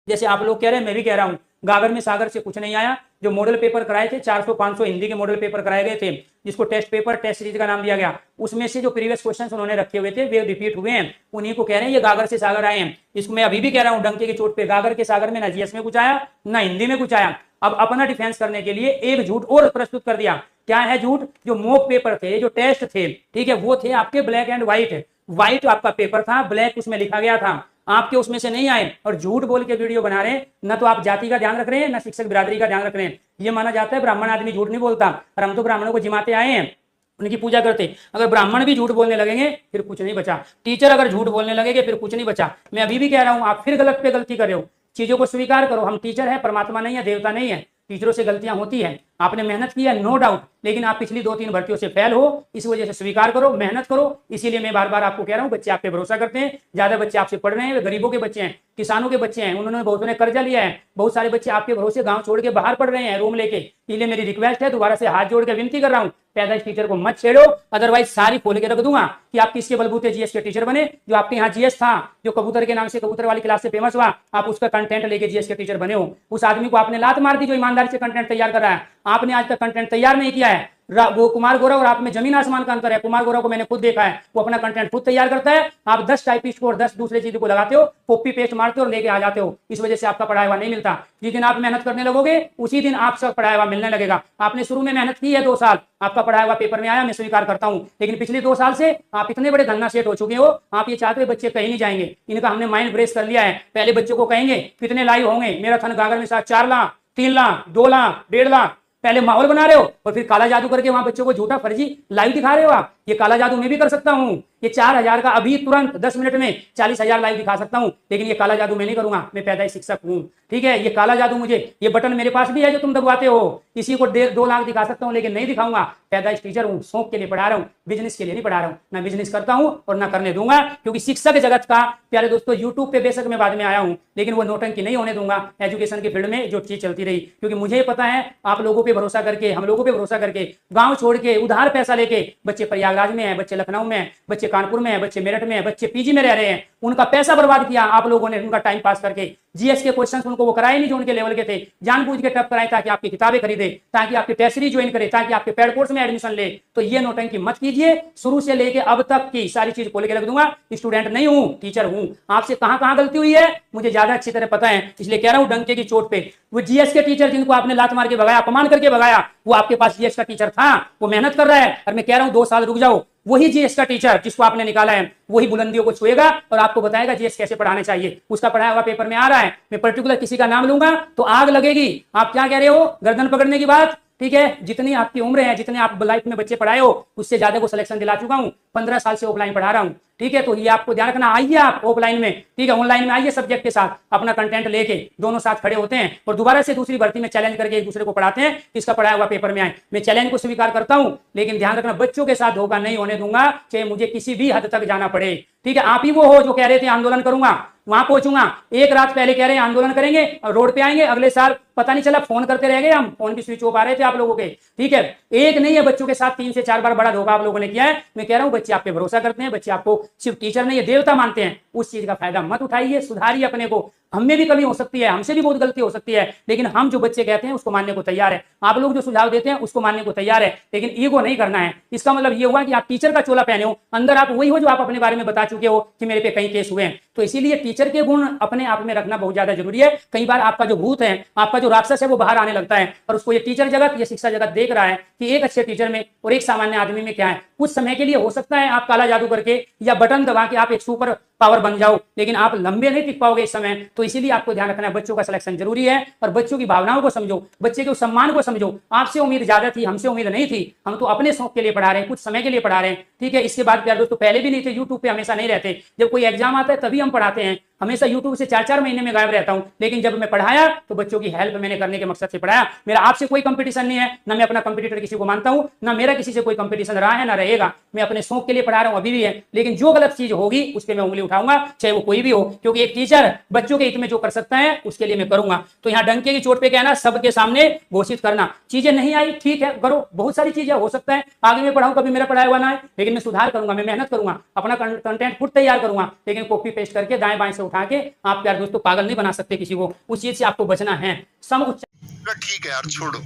जैसे आप लोग कह रहे हैं, मैं भी कह रहा हूँ, गागर में सागर से कुछ नहीं आया। जो मॉडल पेपर कराए थे 400-500 हिंदी के मॉडल पेपर कराए गए थे, जिसको टेस्ट पेपर टेस्ट सीरीज का नाम दिया गया, उसमें से जो प्रीवियस क्वेश्चन उन्होंने रखे हुए थे वे रिपीट हुए हैं। उन्हीं को कह रहे हैं ये गागर से सागर आए हैं। इसको मैं अभी भी कह रहा हूँ डंके की चोट पे, गागर के सागर में ना जीएस में कुछ आया ना हिंदी में कुछ आया। अब अपना डिफेंस करने के लिए एक झूठ और प्रस्तुत कर दिया। क्या है झूठ? जो मॉक पेपर थे, जो टेस्ट थे, ठीक है, वो थे आपके ब्लैक एंड व्हाइट। व्हाइट आपका पेपर था, ब्लैक उसमें लिखा गया था, आपके उसमें से नहीं आए। और झूठ बोल के वीडियो बना रहे हैं। न तो आप जाति का ध्यान रख रहे हैं, न शिक्षक बिरादरी का ध्यान रख रहे हैं। ये माना जाता है ब्राह्मण आदमी झूठ नहीं बोलता, और हम तो ब्राह्मणों को जिमाते आए हैं, उनकी पूजा करते। अगर ब्राह्मण भी झूठ बोलने लगेंगे फिर कुछ नहीं बचा। टीचर अगर झूठ बोलने लगेंगे फिर कुछ नहीं बचा। मैं अभी भी कह रहा हूं, आप फिर गलत पे गलती कर रहे हो। चीजों को स्वीकार करो। हम टीचर है, परमात्मा नहीं है, देवता नहीं है। टीचरों से गलतियां होती है, आपने मेहनत की है, नो डाउट, लेकिन आप पिछली 2-3 भर्तियों से फेल हो, इस वजह से स्वीकार करो, मेहनत करो। इसीलिए मैं बार बार आपको कह रहा हूं, बच्चे आप पे भरोसा करते हैं, ज्यादा बच्चे आपसे पढ़ रहे हैं, वे गरीबों के बच्चे हैं, किसानों के बच्चे हैं, उन्होंने बहुतों ने कर्जा लिया है। बहुत सारे बच्चे आपके भरोसे गांव छोड़ के बाहर पढ़ रहे हैं रूम लेके। इसलिए मेरी रिक्वेस्ट है, दोबारा से हाथ जोड़ के विनती कर रहा हूं, पैदाइश टीचर को मत छेड़ो, अदरवाइज सारी खोल के रख दूंगा कि आप किसके बलबूते जीएस के टीचर बने। जो आपके यहाँ जीएस था, जो कबूतर के नाम से कबूतर वाली क्लास से फेमस हुआ, आप उसका कंटेंट लेके जीएस के टीचर बने हो। उस आदमी को आपने लात मार दी जो ईमानदारी से कंटेंट तैयार कर रहा है। आपने आज तक कंटेंट तैयार नहीं किया है। वो कुमार गौरव और आप में जमीन आसमान का अंतर है। कुमार गौरव को मैंने खुद देखा है, वो अपना कंटेंट खुद तैयार करता है। आप 10 टाइपिस्ट को और 10 दूसरे चीजों को लगाते हो, कॉपी पेस्ट मारते हो और लेके आ जाते हो। इस वजह से आपका पढ़ाया हुआ नहीं मिलता। जिस दिन आप मेहनत करने लगोगे उसी दिन आप सब पढ़ाया हुआ मिलने लगेगा। आपने शुरू में मेहनत की है 2 साल, आपका पढ़ाया हुआ पेपर में आया, मैं स्वीकार करता हूं, लेकिन पिछले 2 साल से आप इतने बड़े धन्ना सेठ हो चुके हो, आप ये चाहते हो बच्चे कहीं नहीं जाएंगे। इनका हमने माइंड ब्रेस कर लिया है। पहले बच्चों को कहेंगे कितने लाइव होंगे, मेरा थन गागर में 4 लाख, 3 लाख, 2 लाख, 1.5 लाख, पहले माहौल बना रहे हो और फिर काला जादू करके वहां बच्चों को झूठा फर्जी लाइव दिखा रहे हो। आप ये काला जादू मैं भी कर सकता हूं। ये 4,000 का अभी तुरंत 10 मिनट में 40,000 लाइव दिखा सकता हूं, लेकिन ये काला जादू मैं नहीं करूंगा। मैं पैदाइश शिक्षक हूं, ठीक है। ये काला जादू मुझे, ये बटन मेरे पास भी है जो तुम दबाते हो, इसी को 1.5-2 लाख दिखा सकता हूं, लेकिन नहीं दिखाऊंगा। पैदाइश टीचर हूं, शौक के लिए पढ़ा रहा हूं, बिजनेस के लिए नहीं पढ़ा रहा हूं। ना बिजनेस करता हूं और ना करने दूंगा, क्योंकि शिक्षक जगत का, प्यारे दोस्तों, यूट्यूब पे बेशक मैं बाद में आया हूं, लेकिन वो नौटंकी नहीं होने दूंगा एजुकेशन के फील्ड में जो चीज चलती रही। क्योंकि मुझे पता है आप लोगों पे भरोसा करके, हम लोगों पे भरोसा करके, गांव छोड़ के उधार पैसा लेके बच्चे प्रयागराज में है, बच्चे लखनऊ में है, बच्चे कानपुर में है, बच्चे मेरठ में है, बच्चे पीजी में रह रहे हैं। उनका पैसा बर्बाद किया आप लोगों ने, उनका टाइम पास करके। जीएस के क्वेश्चंस उनको वो कराए नहीं जो उनके लेवल के थे, जानबूझ के टफ कराए ताकि आपकी किताबें खरीदे, ताकि आपकी टेस्ट सीरीज ज्वाइन करे, ताकि आपके पेड कोर्स में एडमिशन ले। तो ये नौटंकी मत कीजिए। शुरू से लेके अब तक की सारी चीज खोल के रख दूंगा। स्टूडेंट नहीं हूं, टीचर हूं। आपसे कहां कहां गलती हुई है मुझे ज्यादा अच्छी तरह पता है, इसलिए कह रहा हूं डंके की चोट पे। वो जीएस के टीचर जिनको आपने लात मार के भगाया, अपमान करके भगाया, वो आपके पास जीएस का टीचर था, वो मेहनत कर रहा है। और मैं कह रहा हूं 2 साल रुक जाओ, वही जीएस का टीचर जिसको आपने निकाला है वही बुलंदियों को छुएगा और आपको बताएगा जीएस कैसे पढ़ाने चाहिए। उसका पढ़ाया हुआ पेपर में आ रहा है। मैं पर्टिकुलर किसी का नाम लूंगा तो आग लगेगी। आप क्या कह रहे हो, गर्दन पकड़ने की बात, ठीक है। जितनी आपकी उम्र है, जितने आप लाइफ में बच्चे पढ़ाए हो, उससे ज्यादा को सिलेक्शन दिला चुका हूं। 15 साल से ऑफलाइन पढ़ा रहा हूं, ठीक है। तो ये आपको ध्यान रखना। आइए आप ऑफलाइन में, ठीक है, ऑनलाइन में आइए सब्जेक्ट के साथ, अपना कंटेंट लेके दोनों साथ खड़े होते हैं और दोबारा से दूसरी भर्ती में चैलेंज करके एक दूसरे को पढ़ाते हैं, इसका पढ़ाया हुआ पेपर में आए। मैं चैलेंज को स्वीकार करता हूं, लेकिन ध्यान रखना बच्चों के साथ धोखा नहीं होने दूंगा, चाहे मुझे किसी भी हद तक जाना पड़े, ठीक है। आप ही वो हो जो कह रहे थे आंदोलन करूंगा, वहां पहुंचूंगा। एक रात पहले कह रहे हैं आंदोलन करेंगे और रोड पे आएंगे, अगले साल पता नहीं चला फोन करते रह गए हम, फोन भी स्विच ऑफ आ रहे थे आप लोगों के, ठीक है। एक नहीं है, बच्चों के साथ 3 से 4 बार बड़ा धोखा आप लोगों ने किया है। मैं कह रहा हूं बच्चे आप पे भरोसा करते हैं, बच्चे आपको सिर्फ टीचर नहीं है देवता मानते हैं। उस चीज का फायदा मत उठाइए, सुधारिए अपने को। हमें भी कमी हो सकती है, हमसे भी बहुत गलती हो सकती है, लेकिन हम जो बच्चे कहते हैं उसको मानने को तैयार है। आप लोग जो सुझाव देते हैं उसको मानने को तैयार है, लेकिन ईगो नहीं करना है। इसका मतलब ये हुआ कि आप टीचर का चोला पहने हो, अंदर आप वही हो जो आप अपने बारे में बता चुके हो कि मेरे पे कई केस हुए हैं। तो इसीलिए टीचर के गुण अपने आप में रखना बहुत ज्यादा जरूरी है। कई बार आपका जो भूत है, आपका जो राक्षस है, वो बाहर आने लगता है और उसको ये टीचर जगत, ये शिक्षा जगत देख रहा है कि एक अच्छे टीचर में और एक सामान्य आदमी में क्या है। कुछ समय के लिए हो सकता है आप काला जादू करके या बटन दबा के आप एक सुपर पावर बन जाओ, लेकिन आप लंबे नहीं टिक पाओगे इस समय। तो इसीलिए आपको ध्यान रखना है, बच्चों का सिलेक्शन जरूरी है और बच्चों की भावनाओं को समझो, बच्चे के सम्मान को समझो। आपसे उम्मीद ज्यादा थी, हमसे उम्मीद नहीं थी। हम तो अपने शौक के लिए पढ़ा रहे हैं, कुछ समय के लिए पढ़ा रहे हैं, ठीक है। इसके बाद प्यारे दोस्तों, पहले भी नहीं थे, यूट्यूब पे हमेशा नहीं रहते। जब कोई एग्जाम आता है तभी हम पढ़ाते हैं। हमेशा यूट्यूब से 4-4 महीने में गायब रहता हूं, लेकिन जब मैं पढ़ाया तो बच्चों की हेल्प मैंने करने के मकसद से पढ़ाया। मेरा आपसे कोई कंपटीशन नहीं है, ना मैं अपना कंपटीटर किसी को मानता हूं, ना मेरा किसी से कोई कंपटीशन रहा है ना रहेगा। मैं अपने शौक के लिए पढ़ा रहा हूं, अभी भी है, लेकिन जो गलत चीज होगी उस पर मैं उंगली उठाऊंगा, चाहे वो कोई भी हो, क्योंकि एक टीचर बच्चों के हित में जो कर सकता है उसके लिए मैं करूंगा। तो यहाँ डंके की चोट पे कहना, सबके सामने घोषित करना, चीजें नहीं आई ठीक है करो, बहुत सारी चीजें हो सकता है आगे मैं पढ़ाऊं कभी मेरा पढ़ाया हुआ ना है, लेकिन मैं सुधार करूंगा, मैं मेहनत करूंगा, अपना कंटेंट खुद तैयार करूंगा, लेकिन कॉपी पेस्ट करके दाएं बाएं से उठा के आप प्यार दोस्तों पागल नहीं बना सकते किसी को, उस चीज से आपको बचना है। सम उच्चारण ठीक है यार छोड़ो।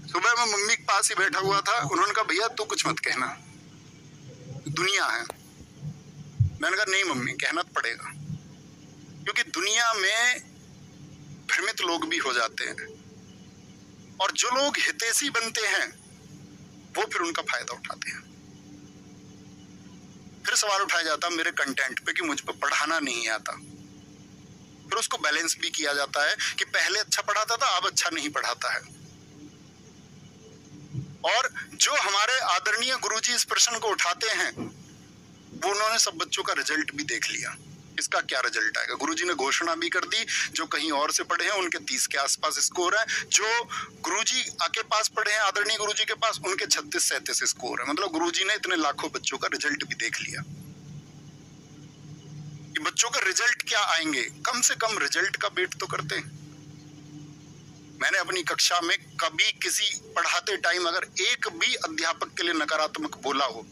सुबह मैं मम्मी के पास ही बैठा हुआ था, उन्होंने कहा भैया तू कुछ मत कहना, दुनिया है। मैंने कहा नहीं मम्मी, कहना तो पड़ेगा, क्योंकि दुनिया में भ्रमित लोग भी हो जाते हैं, और जो लोग हितैषी बनते हैं वो फिर उनका फायदा उठाते हैं। फिर सवाल उठाया जाता मेरे कंटेंट पे कि मुझ पे पढ़ाना नहीं आता। फिर उसको बैलेंस भी किया जाता है कि पहले अच्छा पढ़ाता था, अब अच्छा नहीं पढ़ाता है। और जो हमारे आदरणीय गुरुजी इस प्रश्न को उठाते हैं, वो उन्होंने सब बच्चों का रिजल्ट भी देख लिया। इसका क्या रिजल्ट आएगा? गुरुजी ने घोषणा भी कर दी, जो कहीं और से पढ़े हैं उनके 30 के आसपास स्कोर है, जो गुरुजी के पास पढ़े हैं आदरणीय गुरुजी के पास, उनके 36-37 स्कोर है। मतलब गुरुजी ने इतने लाखों बच्चों का रिजल्ट भी देख लिया। कि बच्चों का रिजल्ट क्या आएंगे, कम से कम रिजल्ट का वेट तो करते। मैंने अपनी कक्षा में कभी किसी पढ़ाते टाइम अगर एक भी अध्यापक के लिए नकारात्मक बोला हो,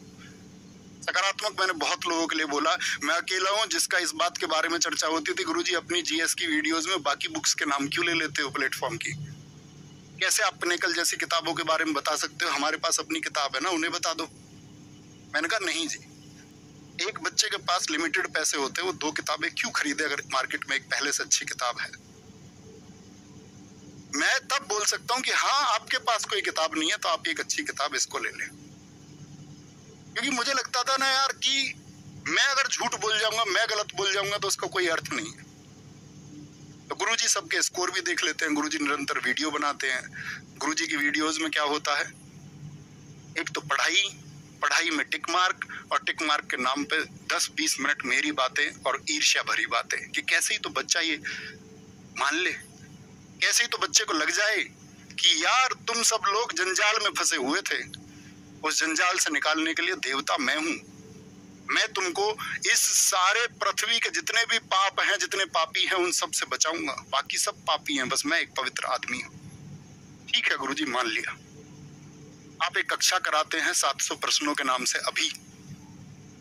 सकारात्मक मैंने बहुत लोगों के लिए बोला। मैं अकेला हूं जिसका इस बात के बारे में चर्चा होती थी, गुरुजी अपनी जीएस की वीडियोस में बाकी बुक्स के नाम क्यों ले लेते हो प्लेटफॉर्म की? कैसे आप पिनेकल जैसी किताबों के बारे में बता सकते हो? हमारे पास अपनी किताब है ना, उन्हें बता दो। मैंने कहा नहीं जी, एक बच्चे के पास लिमिटेड पैसे होते हैं, वो 2 किताबें क्यों खरीदे अगर मार्केट में एक पहले से अच्छी किताब है? मैं तब बोल सकता हूँ कि हाँ आपके पास कोई किताब नहीं है तो आप एक अच्छी किताब इसको ले लें। क्योंकि मुझे लगता था ना यार कि मैं अगर झूठ बोल जाऊंगा, मैं गलत बोल जाऊंगा तो उसका कोई अर्थ नहीं है। तो गुरुजी सबके स्कोर भी देख लेते हैं, गुरुजी निरंतर वीडियो बनाते हैं। गुरुजी की वीडियोस में क्या होता है, एक तो पढ़ाई में टिक मार्क, और टिक मार्क के नाम पे 10-20 मिनट मेरी बातें और ईर्ष्या भरी बातें कि कैसे ही तो बच्चा ये मान ले, कैसे ही तो बच्चे को लग जाए कि यार तुम सब लोग जंजाल में फंसे हुए थे, उस जंजाल से निकालने के लिए देवता मैं हूं। मैं तुमको इस सारे पृथ्वी के जितने भी पाप हैं, जितने पापी हैं, उन सब से बचाऊंगा। बाकी सब पापी हैं, बस मैं एक पवित्र आदमी हूं। ठीक है गुरुजी, मान लिया। आप एक कक्षा कराते हैं 700 प्रश्नों के नाम से अभी,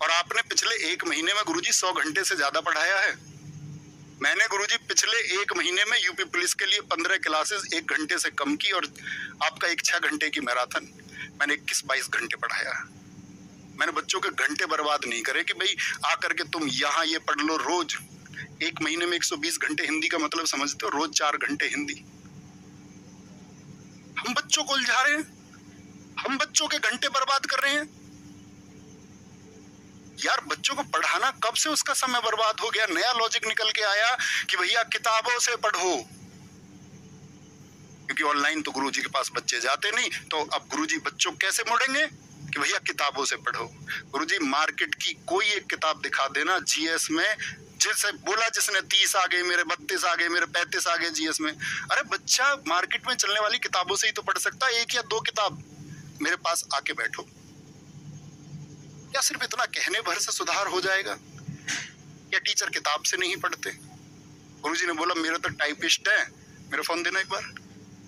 और आपने पिछले 1 महीने में गुरुजी 100 घंटे से ज्यादा पढ़ाया है। मैंने गुरुजी पिछले 1 महीने में यूपी पुलिस के लिए 15 क्लासेस 1 घंटे से कम की, और आपका एक 6 घंटे की मैराथन मैंने 21-22 घंटे पढ़ाया। मैंने बच्चों के घंटे बर्बाद नहीं करे कि भाई आकर के तुम यहाँ ये पढ़ लो। रोज 1 महीने में 120 घंटे हिंदी का मतलब समझते हो? रोज 4 घंटे हिंदी। हम बच्चों को उलझा रहे हैं, हम बच्चों के घंटे बर्बाद कर रहे हैं। यार बच्चों को पढ़ाना कब से उसका समय बर्बाद हो गया? नया लॉजिक निकल के आया कि भैया किताबों से पढ़ो, क्योंकि ऑनलाइन तो गुरुजी के पास बच्चे जाते नहीं, तो अब गुरुजी बच्चों कैसे मोड़ेंगे कि भैया किताबों से पढ़ो। गुरुजी मार्केट की कोई एक किताब दिखा देना जीएस में, जैसे बोला जिसने 30 आ गए मेरे, 32 आ गए मेरे, 35 आ गए जीएस में। अरे बच्चा मार्केट में चलने वाली किताबों से ही तो पढ़ सकता है, 1 या 2 किताब मेरे पास आके बैठो। क्या सिर्फ इतना कहने भर से सुधार हो जाएगा? क्या टीचर किताब से नहीं पढ़ते? गुरुजी ने बोला मेरे तो टाइपिस्ट है, मेरा फोन देना एक बार,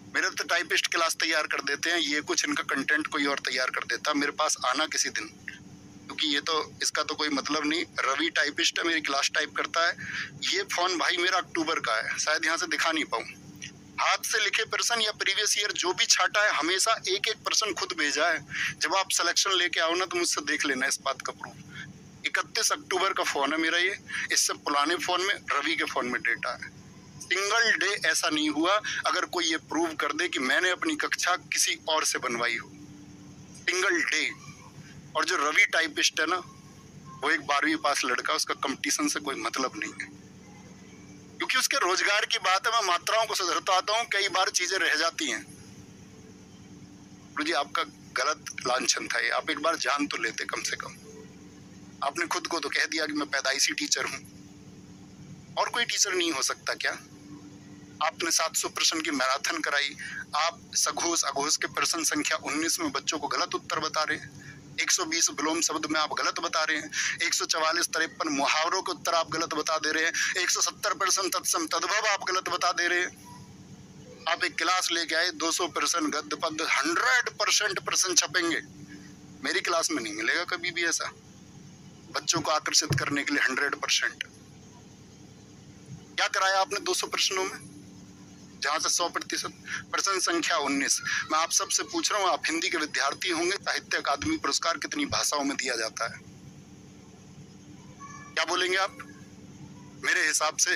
मेरे तो टाइपिस्ट क्लास तैयार कर देते हैं, ये कुछ इनका कंटेंट कोई और तैयार कर देता। मेरे पास आना किसी दिन, क्योंकि ये तो इसका तो कोई मतलब नहीं। रवि टाइपिस्ट है, मेरी क्लास टाइप करता है। ये फोन भाई मेरा अक्टूबर का है, शायद यहाँ से दिखा नहीं पाऊं। हाथ से लिखे प्रश्न या प्रीवियस ईयर जो भी छाटा है, हमेशा 1-1 प्रश्न खुद भेजा है। जब आप सिलेक्शन लेके आओ ना तो मुझसे देख लेना इस बात का प्रूफ। 31 अक्टूबर का फोन है मेरा ये। इससे पुराने फोन में, रवि के फोन में डेटा है। सिंगल डे ऐसा नहीं हुआ अगर कोई ये प्रूव कर दे कि मैंने अपनी कक्षा किसी और से बनवाई हो, सिंगल डे। और जो रवि टाइपिस्ट है ना, वो एक 12वीं पास लड़का, उसका कंपटीशन से कोई मतलब नहीं है, क्योंकि उसके रोजगार की बात है। मैं मात्राओं को सुधरता आता हूँ, कई बार चीजें रह जाती हैं। गुरुजी आपका गलत लांछन था ये, आप एक बार जान तो लेते कम से कम। आपने खुद को तो कह दिया कि मैं पैदाइशी टीचर हूं, और कोई टीचर नहीं हो सकता क्या? आपने 700 प्रश्न की मैराथन कराई, आप सघोष अघोष के प्रश्न संख्या 19 में बच्चों को गलत उत्तर बता रहे हैं। 120 विलोम शब्द में आप गलत बता रहे हैं। 144-53 मुहावरों के उत्तर आप गलत बता दे रहे हैं। 170% तत्सम तद्भव आप गलत बता दे रहे हैं। आप एक क्लास लेके आए, 200 प्रश्न गद्य पद्य, 100% प्रश्न छपेंगे। मेरी क्लास में नहीं मिलेगा कभी भी ऐसा। बच्चों को आकर्षित करने के लिए 100%। क्या कराया आपने 200 प्रश्नों में, जहां से 100%? प्रश्न संख्या 19। मैं आप सबसे पूछ रहा हूं, आप हिंदी के विद्यार्थी होंगे, साहित्य अकादमी पुरस्कार कितनी भाषाओं में दिया जाता है? क्या बोलेंगे आप? मेरे हिसाब से